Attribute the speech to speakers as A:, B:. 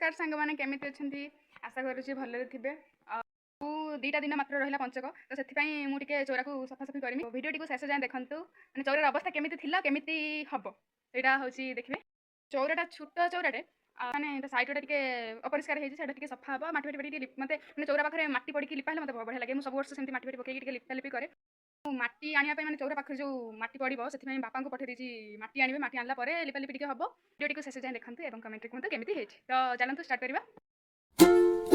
A: नमस्कार सांग मैंने केमी अच्छी आशा करुँची भलरे थे। दीटा दिन मात्र रहा पंचक तो से मुझे चौरा को सफासफी करमी भिडियो टी शेष जाए देखूँ मैंने चौरार अवस्था केमी केमी हम यहाँ हूँ देखिए चौराटा छोट चौराटे मैंने सैड टे अपरिष्कार होती सफा हम मटी मटी मत मैंने चौरा पाखे मटी पड़ी लिपा मतलब बढ़िया लगे मुझे सब वर्ष से मटी पकई लिपा लिपि करे मटी आने मैंने चौरा पाखे जो मटी पड़ो से बापा को पठे देती मटी आने मटी आनला लिपा लिपि हम भिडियो टी शेष जाए देखते कमेंट कहते केमी तो चलते स्टार्ट करवा।